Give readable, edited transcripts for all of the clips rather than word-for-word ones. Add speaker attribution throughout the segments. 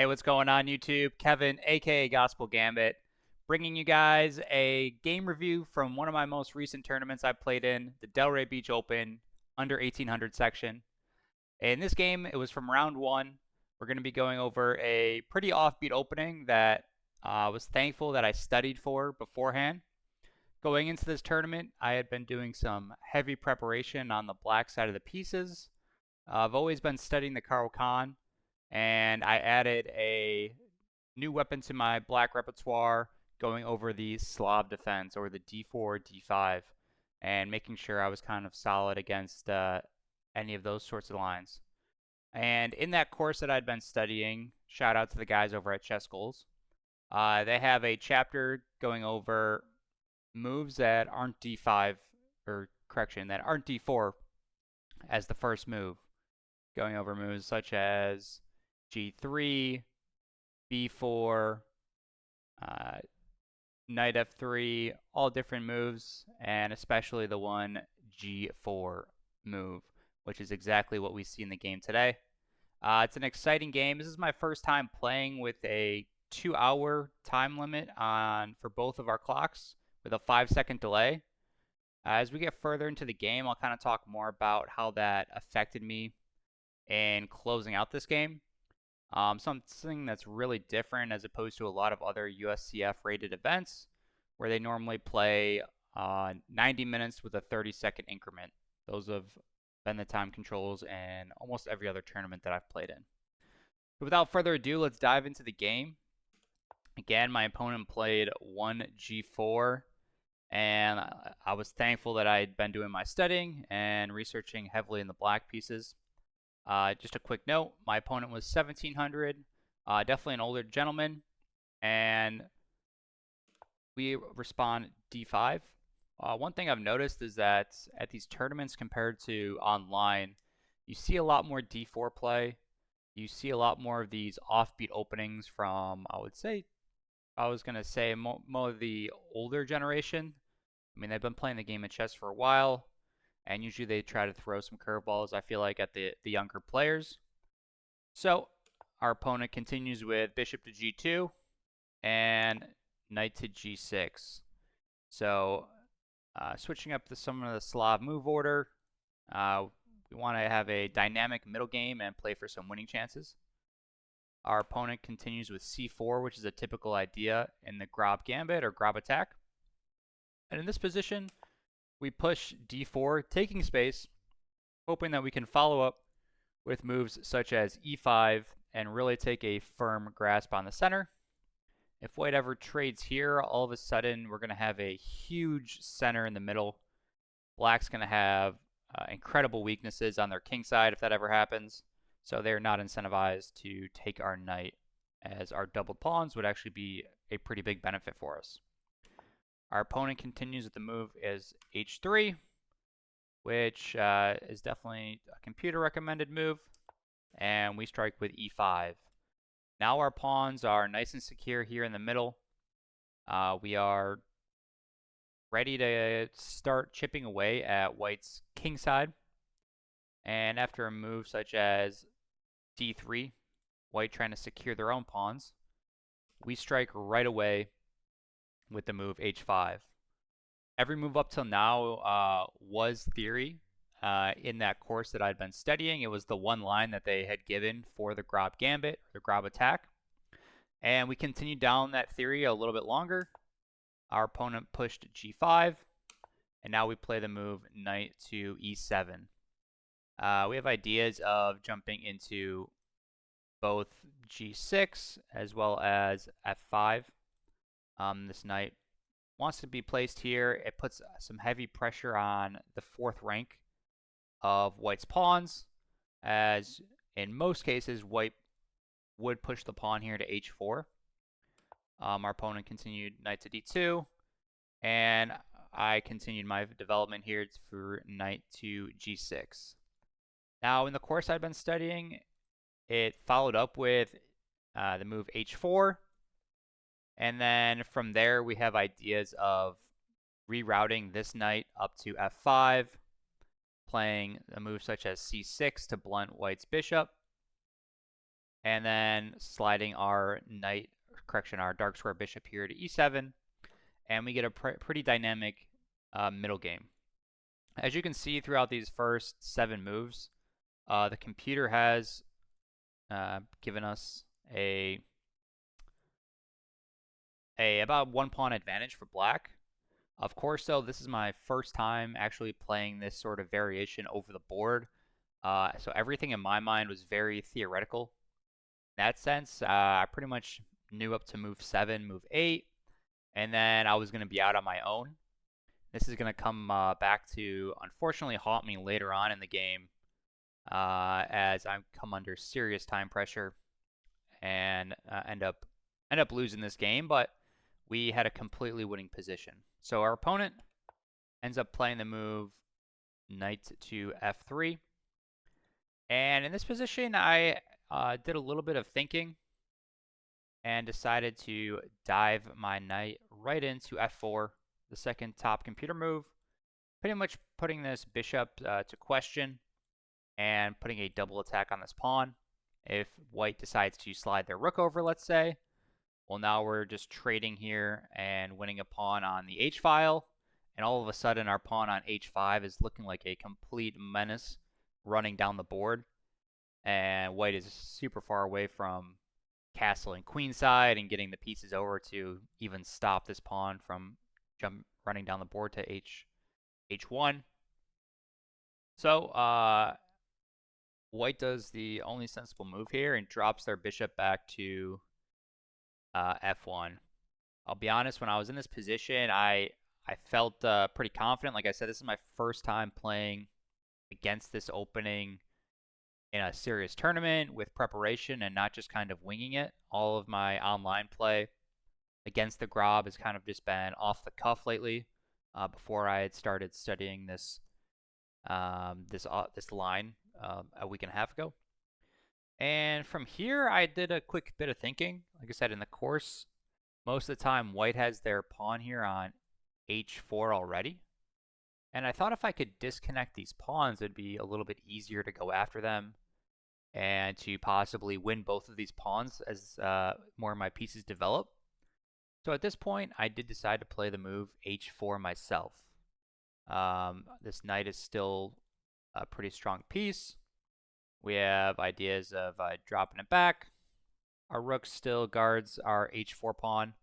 Speaker 1: Hey, what's going on YouTube? Kevin, aka Gospel Gambit, bringing you guys a game review from one of my most recent tournaments I played in, the Delray Beach Open under 1800 section. In this game, it was from round one. We're going to be going over a pretty offbeat opening that I was thankful that I studied for beforehand. Going into this tournament, I had been doing some heavy preparation on the black side of the pieces. I've always been studying the Karo Khan, and I added a new weapon to my black repertoire, going over the Slav defense or the D4, D5, and making sure I was kind of solid against any of those sorts of lines. And in that course that I'd been studying, shout out to the guys over at Chess Goals, they have a chapter going over moves that aren't D5, or correction, that aren't D4 as the first move. Going over moves such as G3, B4, Knight F3, all different moves, and especially the one G4 move, which is exactly what we see in the game today. It's an exciting game. This is my first time playing with a 2-hour time limit for both of our clocks with a 5-second delay. As we get further into the game, I'll kind of talk more about how that affected me in closing out this game. Something that's really different as opposed to a lot of other USCF rated events where they normally play 90 minutes with a 30-second increment. Those have been the time controls in almost every other tournament that I've played in. But without further ado, let's dive into the game. Again, my opponent played 1G4, and I was thankful that I had been doing my studying and researching heavily in the black pieces. Just a quick note, my opponent was 1700, definitely an older gentleman, and we respond D5. One thing I've noticed is that at these tournaments compared to online, you see a lot more D4 play. You see a lot more of these offbeat openings from, I was going to say, more of the older generation. I mean, they've been playing the game of chess for a while, and usually they try to throw some curveballs, I feel like, at the younger players. So our opponent continues with bishop to G2 and knight to G6. So switching up to some of the Slav move order, we want to have a dynamic middle game and play for some winning chances. Our opponent continues with C4, which is a typical idea in the Grob Gambit or Grob attack. And in this position, we push D4, taking space, hoping that we can follow up with moves such as E5 and really take a firm grasp on the center. If white ever trades here, all of a sudden we're going to have a huge center in the middle. Black's going to have incredible weaknesses on their king side if that ever happens, so they're not incentivized to take our knight, as our doubled pawns would actually be a pretty big benefit for us. Our opponent continues with the move is H3, which is definitely a computer recommended move, and we strike with E5. Now our pawns are nice and secure here in the middle. We are ready to start chipping away at white's king side. And after a move such as D3, white trying to secure their own pawns, we strike right away with the move H5. Every move up till now was theory. In that course that I'd been studying, it was the one line that they had given for the Grob Gambit, the Grob attack. And we continued down that theory a little bit longer. Our opponent pushed G5, and now we play the move knight to E7. We have ideas of jumping into both G6 as well as F5. This knight wants to be placed here. It puts some heavy pressure on the fourth rank of white's pawns, as in most cases white would push the pawn here to H4. Our opponent continued knight to D2, and I continued my development here for knight to G6. Now, in the course I've been studying, it followed up with the move H4, and then from there we have ideas of rerouting this knight up to F5, playing a move such as C6 to blunt white's bishop, and then sliding our our dark square bishop here to e7, and we get a pretty dynamic middle game. As you can see throughout these first 7 moves, the computer has given us about 1 pawn advantage for black. Of course, though, this is my first time actually playing this sort of variation over the board, so everything in my mind was very theoretical. In that sense, I pretty much knew up to move 7, move 8, and then I was going to be out on my own. This is going to come back to, unfortunately, haunt me later on in the game, as I come under serious time pressure and end up losing this game. But we had a completely winning position. So our opponent ends up playing the move knight to f3, and in this position, I did a little bit of thinking and decided to dive my knight right into f4, the second top computer move, pretty much putting this bishop to question and putting a double attack on this pawn. If white decides to slide their rook over, let's say, well, now we're just trading here and winning a pawn on the h-file, and all of a sudden our pawn on h5 is looking like a complete menace running down the board, and white is super far away from castling queenside and getting the pieces over to even stop this pawn from running down the board to h1. So white does the only sensible move here and drops their bishop back to f1. I'll be honest, when I was in this position, I felt pretty confident. Like I said, this is my first time playing against this opening in a serious tournament with preparation and not just kind of winging it. All of my online play against the Grob has kind of just been off the cuff lately. Before I had started studying this line a week and a half ago. And from here, I did a quick bit of thinking. Like I said, in the course, most of the time, white has their pawn here on h4 already. And I thought if I could disconnect these pawns, it'd be a little bit easier to go after them and to possibly win both of these pawns as more of my pieces develop. So at this point, I did decide to play the move h4 myself. This knight is still a pretty strong piece. We have ideas of dropping it back. Our rook still guards our h4 pawn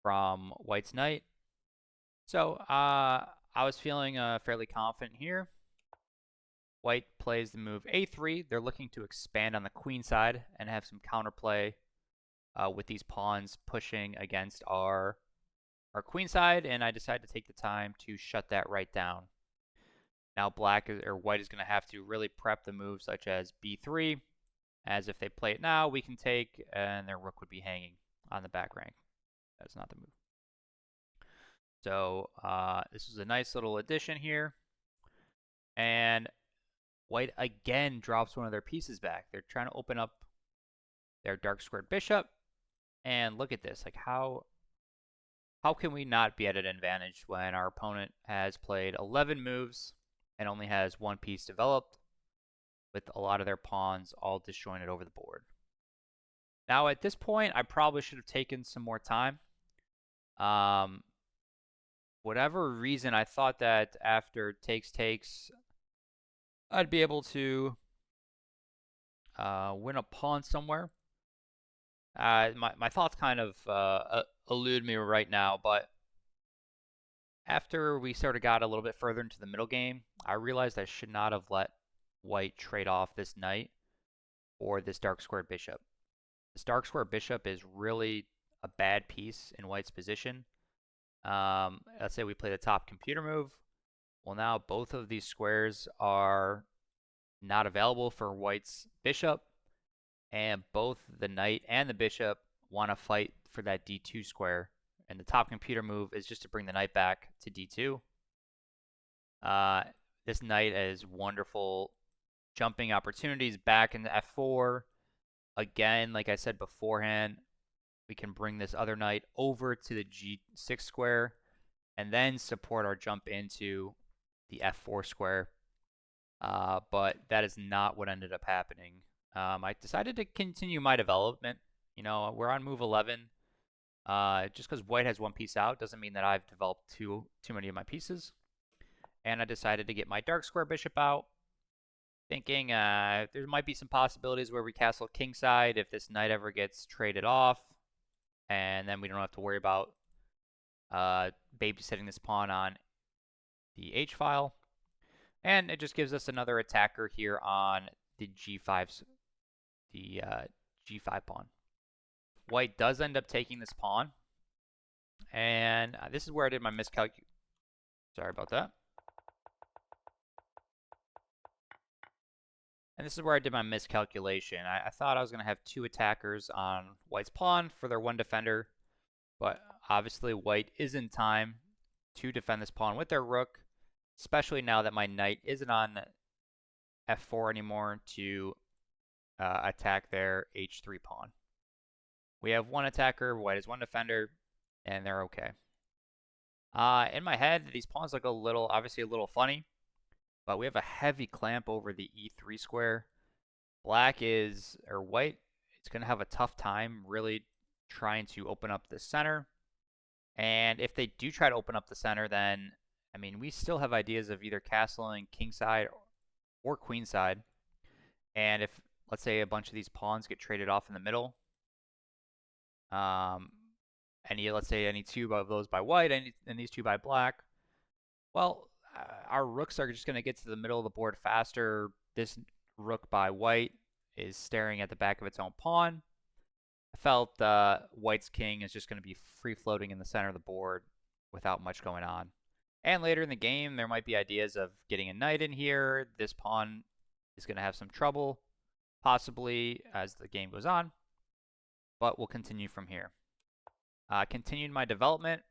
Speaker 1: from white's knight. So I was feeling fairly confident here. White plays the move a3. They're looking to expand on the queen side and have some counterplay with these pawns pushing against our queen side, and I decided to take the time to shut that right down. Now white is going to have to really prep the moves such as b3, as if they play it now, we can take, and their rook would be hanging on the back rank. That's not the move. So this was a nice little addition here. And white again drops one of their pieces back. They're trying to open up their dark squared bishop. And look at this. Like, how can we not be at an advantage when our opponent has played 11 moves and only has one piece developed, with a lot of their pawns all disjointed over the board? Now, at this point, I probably should have taken some more time. Whatever reason, I thought that after takes, I'd be able to win a pawn somewhere. My thoughts kind of elude me right now, but after we sort of got a little bit further into the middle game, I realized I should not have let white trade off this knight for this dark squared bishop. This dark squared bishop is really a bad piece in white's position. Let's say we play the top computer move. Well, now both of these squares are not available for white's bishop, and both the knight and the bishop want to fight for that d2 square. And the top computer move is just to bring the knight back to d2. This knight has wonderful jumping opportunities back into f4. Again, like I said beforehand, we can bring this other knight over to the g6 square and then support our jump into the f4 square. But that is not what ended up happening. I decided to continue my development. You know, we're on move 11. Just because white has one piece out doesn't mean that I've developed too many of my pieces. And I decided to get my dark square bishop out, thinking there might be some possibilities where we castle kingside if this knight ever gets traded off, and then we don't have to worry about babysitting this pawn on the h file. And it just gives us another attacker here on the g5's the g5 pawn. White does end up taking this pawn, and this is where I did my miscalculation. Sorry about that. And this is where I did my miscalculation. I thought I was going to have two attackers on white's pawn for their one defender, but obviously white is in time to defend this pawn with their rook, especially now that my knight isn't on f4 anymore to attack their h3 pawn. We have one attacker, white has one defender, and they're okay. In my head, these pawns look obviously a little funny, but we have a heavy clamp over the e3 square. White is going to have a tough time really trying to open up the center. And if they do try to open up the center, then, I mean, we still have ideas of either castling kingside or queenside. And if, let's say, a bunch of these pawns get traded off in the middle, let's say any two of those by white and these two by black, well, our rooks are just going to get to the middle of the board faster. This rook by white is staring at the back of its own pawn. I felt white's king is just going to be free floating in the center of the board without much going on. And later in the game, there might be ideas of getting a knight in here. This pawn is going to have some trouble, possibly, as the game goes on. But we'll continue from here. Continued my development,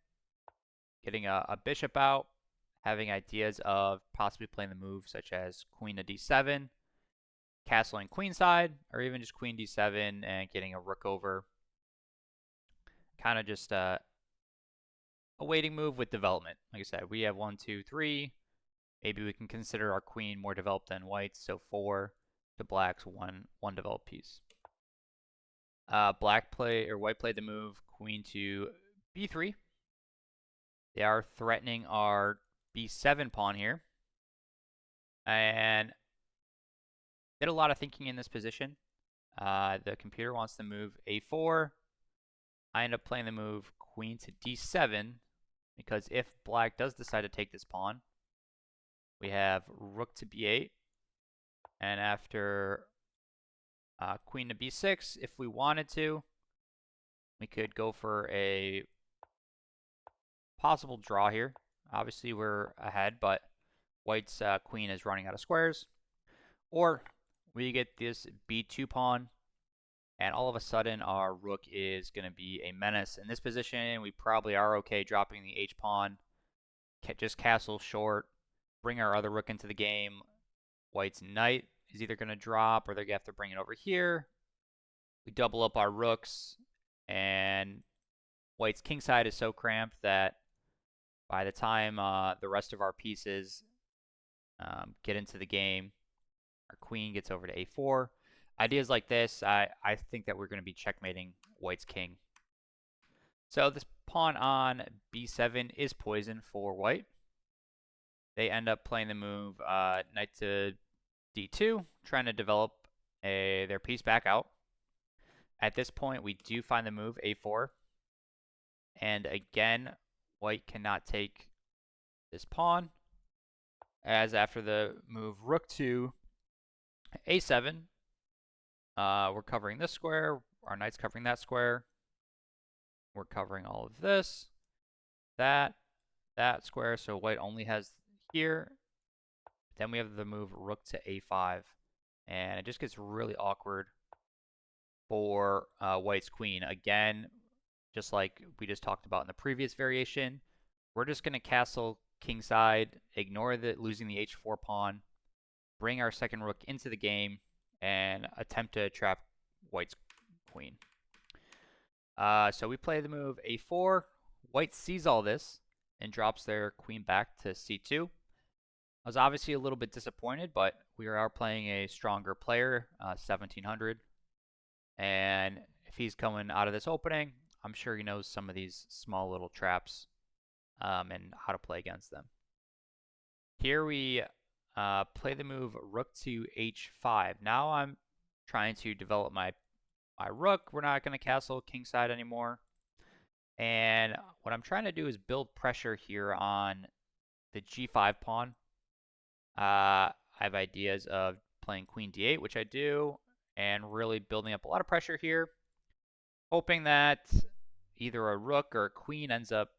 Speaker 1: getting a bishop out, having ideas of possibly playing the move such as queen to d7, castling queenside, or even just queen d7 and getting a rook over. Kind of just a waiting move with development. Like I said, we have 1, 2, 3. Maybe we can consider our queen more developed than white's, so 4 to black's one developed piece. White played the move queen to b3. They are threatening our b7 pawn here, and did a lot of thinking in this position. The computer wants to move a4. I end up playing the move queen to d7 because if black does decide to take this pawn, we have rook to b8, and after queen to b6, if we wanted to, we could go for a possible draw here. Obviously, we're ahead, but white's queen is running out of squares. Or we get this b2 pawn, and all of a sudden, our rook is going to be a menace. In this position, we probably are okay dropping the h pawn, just castle short, bring our other rook into the game. White's knight is either going to drop or they're going to have to bring it over here. We double up our rooks, and white's kingside is so cramped that by the time the rest of our pieces get into the game, our queen gets over to a4. Ideas like this, I think that we're going to be checkmating white's king. So this pawn on b7 is poison for white. They end up playing the move knight to d2, trying to develop their piece back out. At this point, we do find the move a4. And again, white cannot take this pawn, as after the move rook to a7, we're covering this square, our knight's covering that square, we're covering all of this, that square, so white only has here. Then we have the move rook to a5, and it just gets really awkward for white's queen. Again, just like we just talked about in the previous variation, we're just going to castle kingside, ignore losing the h4 pawn, bring our second rook into the game, and attempt to trap white's queen. So we play the move a4. White sees all this and drops their queen back to c2. I was obviously a little bit disappointed, but we are playing a stronger player, 1700. And if he's coming out of this opening, I'm sure he knows some of these small little traps and how to play against them. Here we play the move rook to h5. Now I'm trying to develop my rook. We're not going to castle kingside anymore. And what I'm trying to do is build pressure here on the g5 pawn. I have ideas of playing queen d8, which I do, and really building up a lot of pressure here, hoping that either a rook or a queen ends up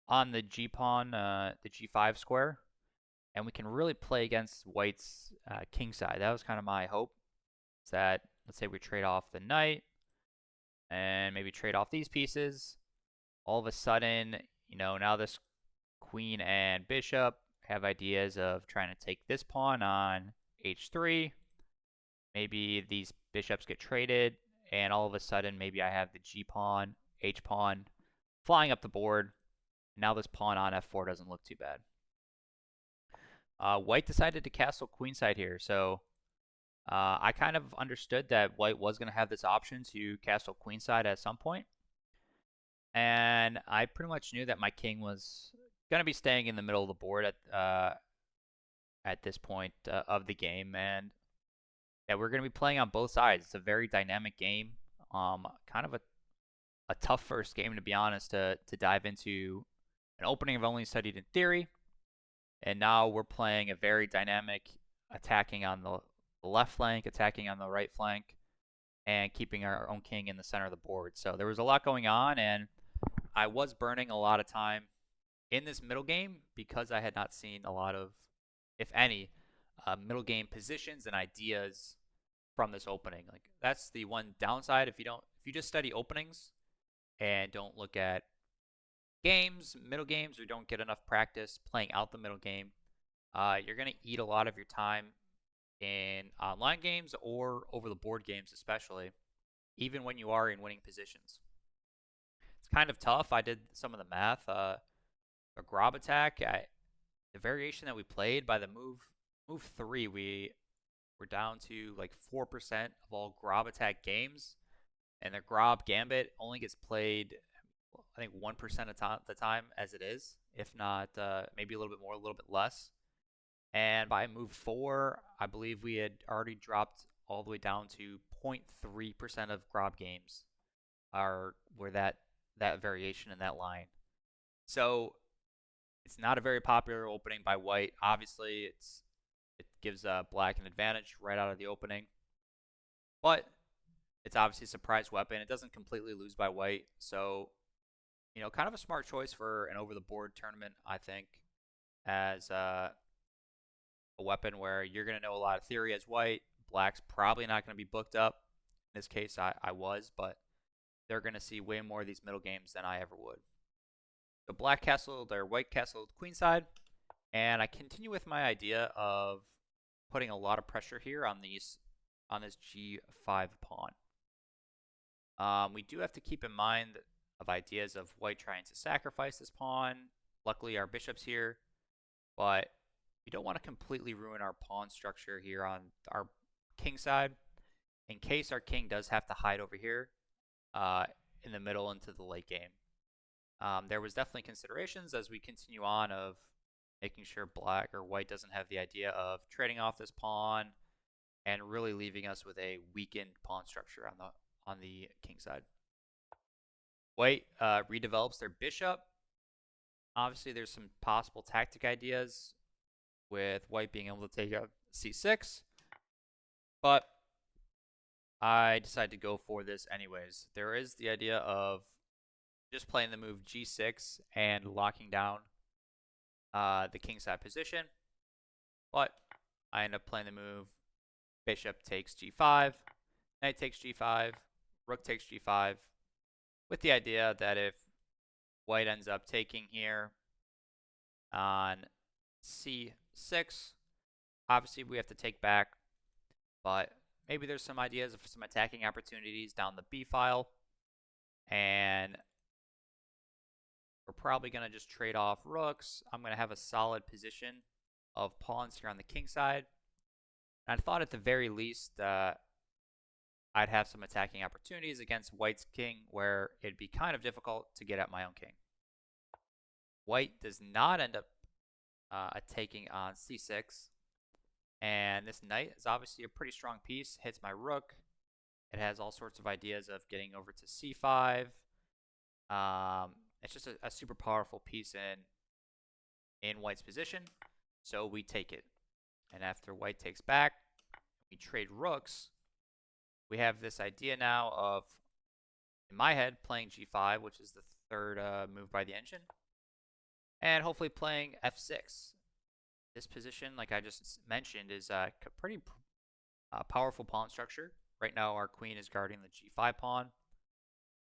Speaker 1: on the g-pawn, the g5 square, and we can really play against white's king side. That was kind of my hope, is that, let's say we trade off the knight, and maybe trade off these pieces. All of a sudden, now this queen and bishop have ideas of trying to take this pawn on h3. Maybe these bishops get traded, and all of a sudden, maybe I have the g-pawn, h-pawn flying up the board. Now this pawn on f4 doesn't look too bad. White decided to castle queenside here, so I kind of understood that white was going to have this option to castle queenside at some point. And I pretty much knew that my king was going to be staying in the middle of the board at this point of the game, and that we're going to be playing on both sides. It's a very dynamic game, kind of a tough first game, to be honest, to dive into an opening I've only studied in theory. And now we're playing a very dynamic, attacking on the left flank, attacking on the right flank, and keeping our own king in the center of the board. So there was a lot going on, and I was burning a lot of time in this middle game because I had not seen a lot of, if any, middle game positions and ideas from this opening. Like, that's the one downside. If you just study openings and don't look at middle games, or don't get enough practice playing out the middle game, you're going to eat a lot of your time in online games or over the board games, especially, even when you are in winning positions. It's kind of tough. I did some of the math. A Grob attack, the variation that we played by the move 3, we were down to like 4% of all Grob attack games, and the Grob Gambit only gets played, I think, 1% of the time as it is, if not maybe a little bit more, a little bit less. And by move 4, I believe we had already dropped all the way down to 0.3% of Grob games were that variation in that line. So it's not a very popular opening by white. Obviously, it gives black an advantage right out of the opening, but it's obviously a surprise weapon. It doesn't completely lose by white, so kind of a smart choice for an over-the-board tournament, I think, as a weapon where you're going to know a lot of theory as white. Black's probably not going to be booked up. In this case, I was, but they're going to see way more of these middle games than I ever would. So black castled, or white castled queenside, and I continue with my idea of putting a lot of pressure here on this g5 pawn. We do have to keep in mind of ideas of white trying to sacrifice this pawn. Luckily, our bishop's here, but we don't want to completely ruin our pawn structure here on our king side, in case our king does have to hide over here in the middle into the late game. There was definitely considerations as we continue on of making sure black or white doesn't have the idea of trading off this pawn and really leaving us with a weakened pawn structure on the king side. White redevelops their bishop. Obviously, there's some possible tactic ideas with white being able to take a c6, but I decided to go for this anyways. There is the idea of just playing the move g6 and locking down the kingside position, but I end up playing the move bishop takes g5, knight takes g5, rook takes g5, with the idea that if white ends up taking here on c6, obviously we have to take back, but maybe there's some ideas of some attacking opportunities down the b file, and we're probably going to just trade off rooks. I'm going to have a solid position of pawns here on the king side, I thought at the very least I'd have some attacking opportunities against White's king where it'd be kind of difficult to get at my own king. White does not end up taking on c6. And this knight is obviously a pretty strong piece. Hits my rook. It has all sorts of ideas of getting over to c5. It's just a super powerful piece in White's position. So we take it. And after White takes back, we trade rooks. We have this idea now of, in my head, playing g5, which is the third move by the engine. And hopefully playing f6. This position, like I just mentioned, is a pretty powerful pawn structure. Right now, our queen is guarding the g5 pawn.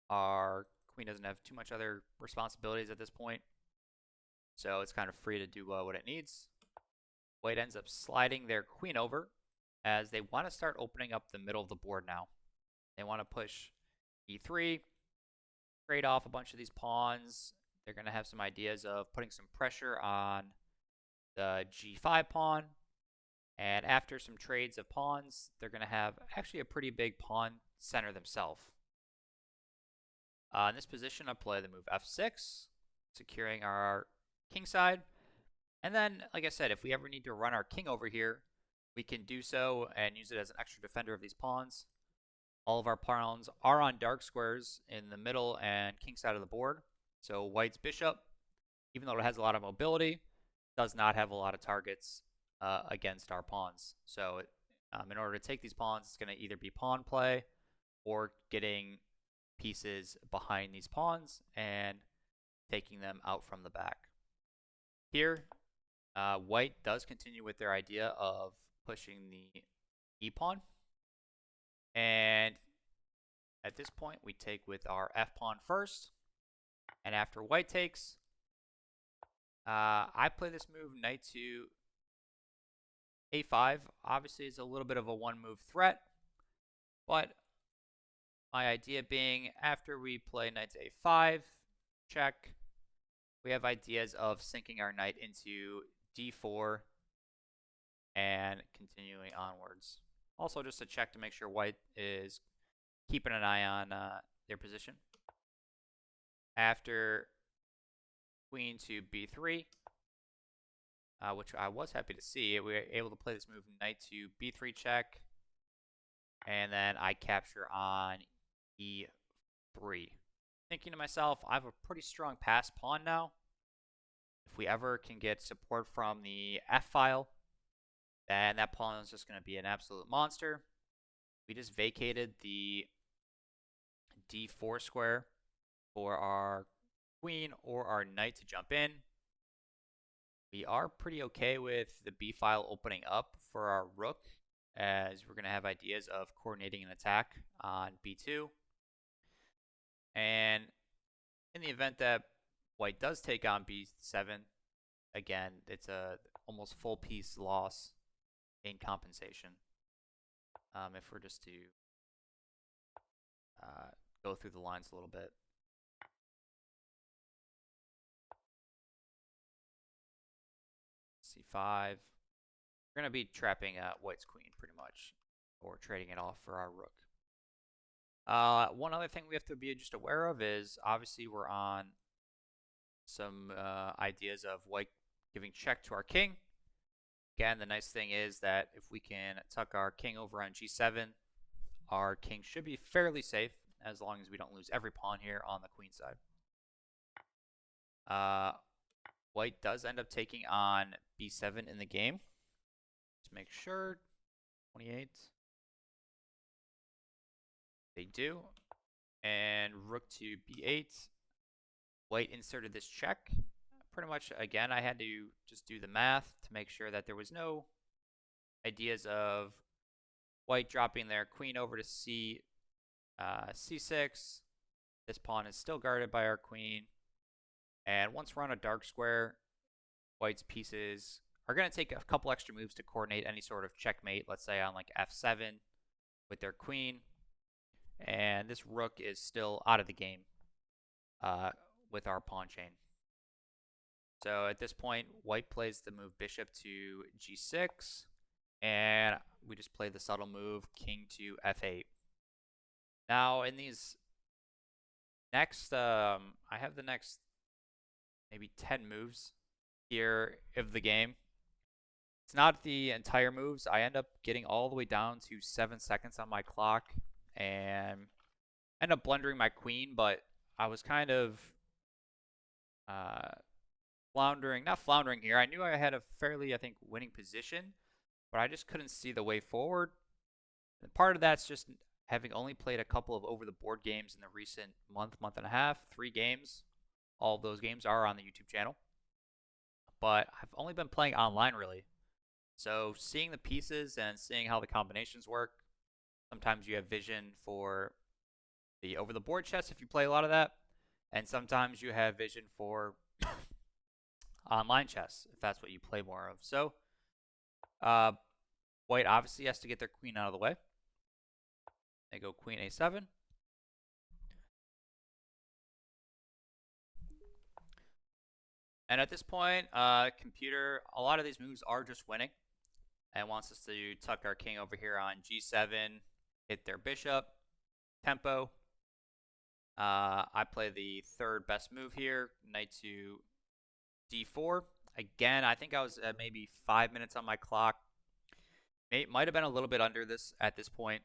Speaker 1: Our queen doesn't have too much other responsibilities at this point, so it's kind of free to do what it needs. White ends up sliding their queen over as they want to start opening up the middle of the board now. They want to push e3, trade off a bunch of these pawns. They're going to have some ideas of putting some pressure on the g5 pawn. And after some trades of pawns, they're going to have actually a pretty big pawn center themselves. In this position, I play the move f6, securing our king side. And then, like I said, if we ever need to run our king over here, we can do so and use it as an extra defender of these pawns. All of our pawns are on dark squares in the middle and king side of the board. So White's bishop, even though it has a lot of mobility, does not have a lot of targets against our pawns. So in order to take these pawns, it's going to either be pawn play or getting pieces behind these pawns and taking them out from the back. Here, White does continue with their idea of pushing the e pawn. And at this point, we take with our f pawn first. And after White takes, I play this move knight to a5. Obviously, it's a little bit of a one-move threat, but my idea being after we play knight to a5, check, we have ideas of sinking our knight into d4 and continuing onwards. Also, just to check to make sure White is keeping an eye on their position. After queen to b3, which I was happy to see, we were able to play this move knight to b3 check, and then I capture on e3. Thinking to myself, I have a pretty strong pass pawn now. If we ever can get support from the f file, then that pawn is just going to be an absolute monster. We just vacated the d4 square for our queen or our knight to jump in. We are pretty okay with the b file opening up for our rook, as we're going to have ideas of coordinating an attack on b2. And in the event that White does take on b7, again, it's a almost full piece loss in compensation. If we're just to go through the lines a little bit. c5. We're going to be trapping White's queen pretty much, or trading it off for our rook. One other thing we have to be just aware of is obviously we're on some ideas of White giving check to our king. Again, the nice thing is that if we can tuck our king over on g7, our king should be fairly safe as long as we don't lose every pawn here on the queen side. White does end up taking on b7 in the game. Let's make sure. 28. They do. And rook to b8. White inserted this check. Pretty much, again, I had to just do the math to make sure that there was no ideas of White dropping their queen over to c6. This pawn is still guarded by our queen. And once we're on a dark square, White's pieces are going to take a couple extra moves to coordinate any sort of checkmate, let's say on like f7 with their queen. And this rook is still out of the game with our pawn chain. So at this point, White plays the move bishop to g6. And we just played the subtle move, king to f8. Now, in these next, I have the next maybe 10 moves here of the game. It's not the entire moves. I end up getting all the way down to 7 seconds on my clock and end up blundering my queen, but I was kind of floundering, not floundering here. I knew I had a fairly, I think, winning position, but I just couldn't see the way forward. And part of that's just having only played a couple of over-the-board games in the recent month and a half, 3 games. All of those games are on the YouTube channel. But I've only been playing online, really. So seeing the pieces and seeing how the combinations work, sometimes you have vision for the over-the-board chess if you play a lot of that, and sometimes you have vision for online chess if that's what you play more of. So white obviously has to get their queen out of the way. They go queen a7. And at this point, computer, a lot of these moves are just winning and wants us to tuck our king over here on g7, hit their bishop, tempo. I play the third best move here, knight to d4. Again, I think I was at maybe 5 minutes on my clock. It might have been a little bit under this at this point.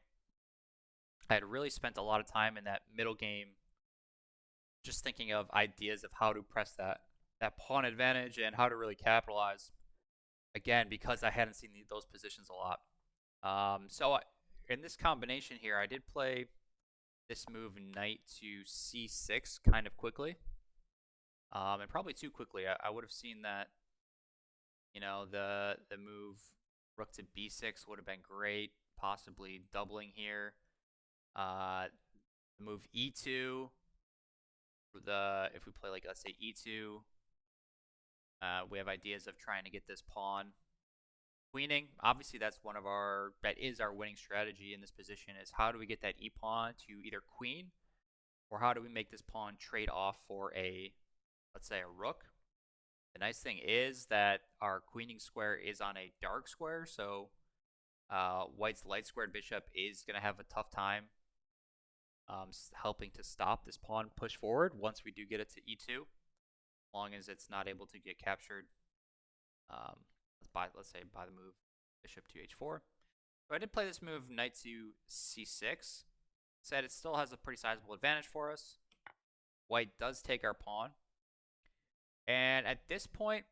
Speaker 1: I had really spent a lot of time in that middle game just thinking of ideas of how to press that pawn advantage and how to really capitalize. Again, because I hadn't seen those positions a lot. So in this combination here, I did play this move knight to c6 kind of quickly. And probably too quickly. I would have seen that, the move rook to b6 would have been great, possibly doubling here. The move e2, if we play like, let's say e2, we have ideas of trying to get this pawn queening. Obviously, that is our winning strategy in this position, is how do we get that e-pawn to either queen, or how do we make this pawn trade off for let's say a rook. The nice thing is that our queening square is on a dark square, so white's light squared bishop is going to have a tough time helping to stop this pawn push forward once we do get it to e2, as long as it's not able to get captured, let's say by the move bishop to h4. So I did play this move knight to c6. Said it still has a pretty sizable advantage for us. White does take our pawn. And at this point,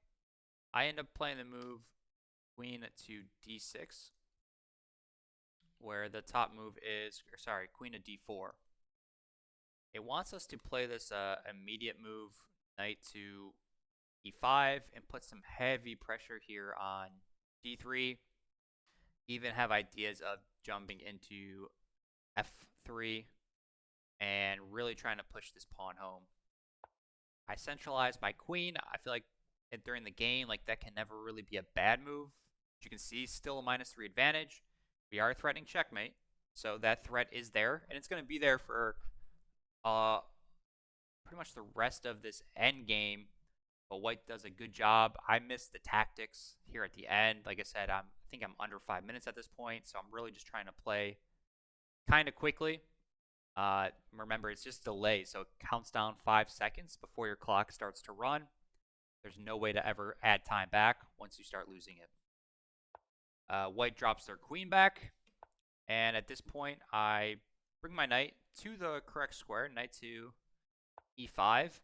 Speaker 1: I end up playing the move queen to d6, where the top move is, queen to d4. It wants us to play this immediate move, knight to e5, and put some heavy pressure here on d3. Even have ideas of jumping into f3 and really trying to push this pawn home. I centralize my queen. I feel like during the game, that can never really be a bad move. As you can see, still a -3 advantage. We are threatening checkmate, so that threat is there, and it's going to be there for pretty much the rest of this end game. But white does a good job. I missed the tactics here at the end. Like I said, I think I'm under 5 minutes at this point, so I'm really just trying to play kind of quickly. Remember, it's just delay, so it counts down 5 seconds before your clock starts to run. There's no way to ever add time back once you start losing it. White drops their queen back, and at this point, I bring my knight to the correct square, knight to e5,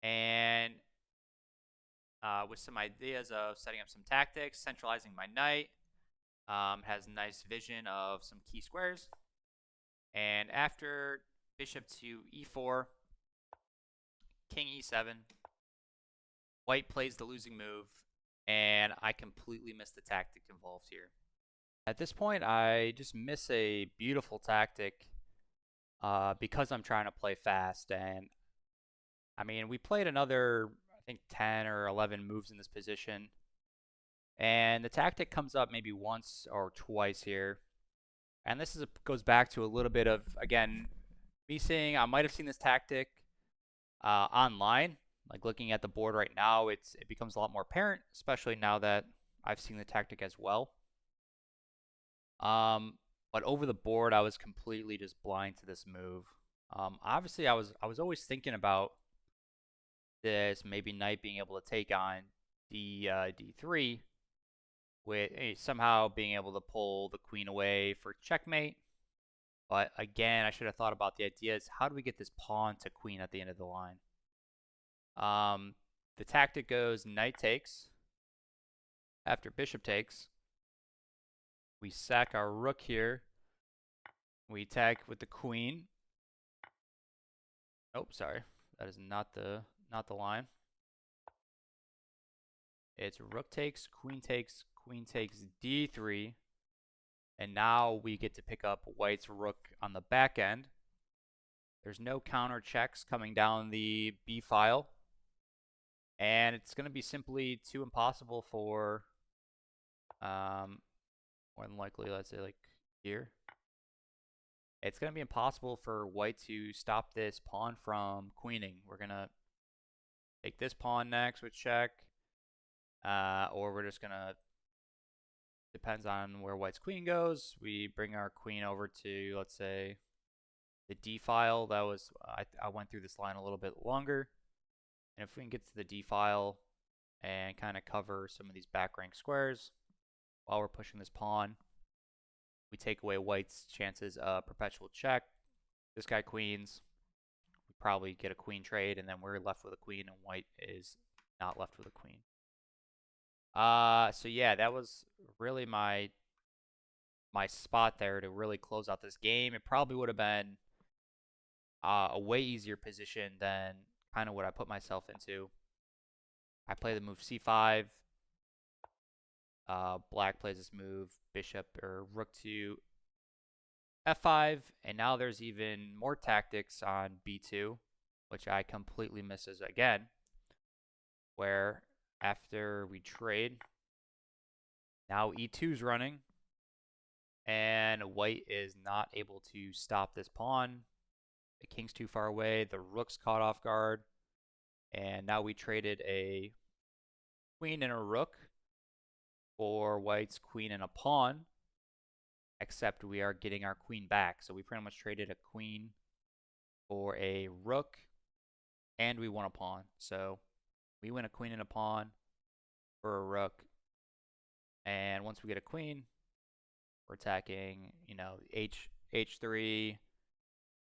Speaker 1: and with some ideas of setting up some tactics, centralizing my knight, has nice vision of some key squares. And after bishop to e4, king e7, white plays the losing move, and I completely miss the tactic involved here. At this point, I just miss a beautiful tactic because I'm trying to play fast. And I mean, we played another, I think, 10 or 11 moves in this position, and the tactic comes up maybe once or twice here. And this goes back to a little bit of, again, me saying I might have seen this tactic online. Like looking at the board right now, it becomes a lot more apparent, especially now that I've seen the tactic as well. But over the board, I was completely just blind to this move. Obviously, I was always thinking about this maybe knight being able to take on d3 with somehow being able to pull the queen away for checkmate. But again, I should have thought about the idea is how do we get this pawn to queen at the end of the line? The tactic goes knight takes. After bishop takes, we sack our rook here. We attack with the queen. Oh, sorry. That is not the line. It's rook takes, queen takes d3. And now we get to pick up white's rook on the back end. There's no counter checks coming down the b file. And it's going to be simply too impossible for, more than likely, let's say like here. It's going to be impossible for white to stop this pawn from queening. We're going to take this pawn next with check. Or we're just going to, depends on where white's queen goes. We bring our queen over to, let's say, the d file. That was, I went through this line a little bit longer. And if we can get to the d file and kind of cover some of these back rank squares while we're pushing this pawn, we take away white's chances of perpetual check. This guy queens. We probably get a queen trade, and then we're left with a queen, and white is not left with a queen. So yeah, that was really my spot there to really close out this game. It probably would have been a way easier position than kind of what I put myself into. I play the move c5. Black plays this move, bishop or rook to f5, and now there's even more tactics on b2, which I completely misses again, where after we trade, now e2's running, and white is not able to stop this pawn. The king's too far away, the rook's caught off guard, and now we traded a queen and a rook for white's queen and a pawn, except we are getting our queen back. So we pretty much traded a queen for a rook, and we won a pawn. So we win a queen and a pawn for a rook, and once we get a queen, we're attacking, h3,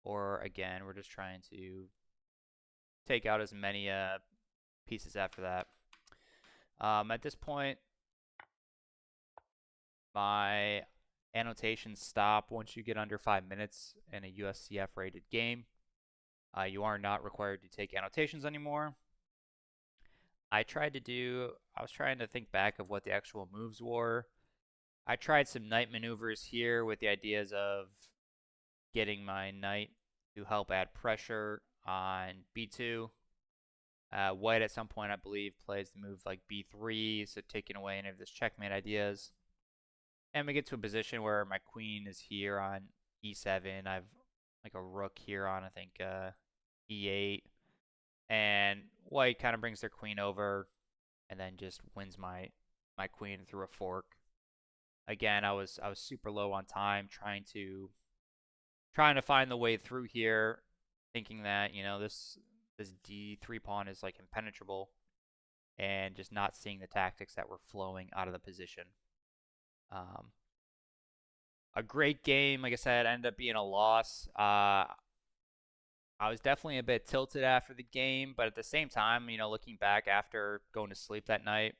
Speaker 1: or again, we're just trying to take out as many pieces after that. At this point, my annotations stop once you get under 5 minutes in a USCF rated game. You are not required to take annotations anymore. I was trying to think back of what the actual moves were. I tried some knight maneuvers here with the ideas of getting my knight to help add pressure on b2. White at some point, I believe, plays the move like b3, so taking away any of this checkmate ideas. And we get to a position where my queen is here on e7. I have like a rook here on, I think, e8. And white kind of brings their queen over and then just wins my queen through a fork. Again, I was super low on time trying to find the way through here, thinking that, this d3 pawn is like impenetrable, and just not seeing the tactics that were flowing out of the position. A great game, like I said, ended up being a loss. I was definitely a bit tilted after the game, but at the same time, looking back after going to sleep that night,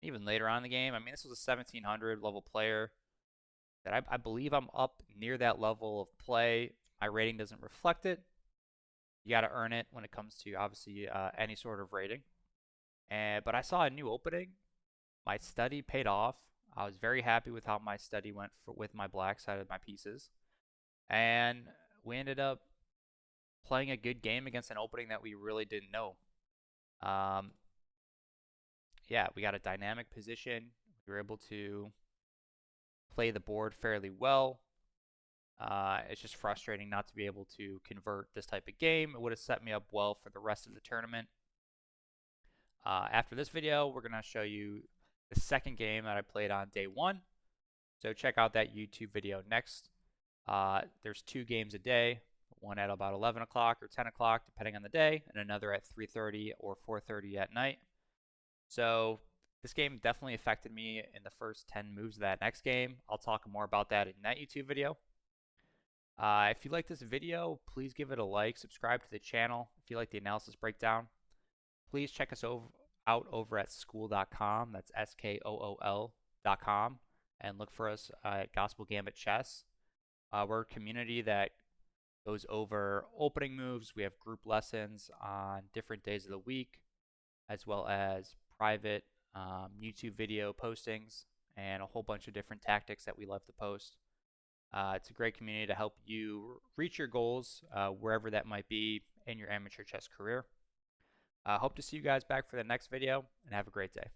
Speaker 1: even later on in the game, I mean, this was a 1700 level player that I believe I'm up near that level of play. My rating doesn't reflect it. You got to earn it when it comes to, obviously, any sort of rating. But I saw a new opening. My study paid off. I was very happy with how my study went with my black side of my pieces. And we ended up playing a good game against an opening that we really didn't know. Yeah, we got a dynamic position. We were able to play the board fairly well. It's just frustrating not to be able to convert this type of game. It would have set me up well for the rest of the tournament. After this video, we're going to show you the second game that I played on day one. So check out that YouTube video next. There's 2 games a day, one at about 11 o'clock or 10 o'clock, depending on the day, and another at 3:30 or 4:30 at night. So this game definitely affected me in the first 10 moves of that next game. I'll talk more about that in that YouTube video. If you like this video, please give it a like, subscribe to the channel. If you like the analysis breakdown, please check us out over at skool.com. That's SKOOL.com. And look for us at Gospel Gambit Chess. We're a community that goes over opening moves. We have group lessons on different days of the week, as well as private YouTube video postings and a whole bunch of different tactics that we love to post. It's a great community to help you reach your goals, wherever that might be in your amateur chess career. Hope to see you guys back for the next video, and have a great day.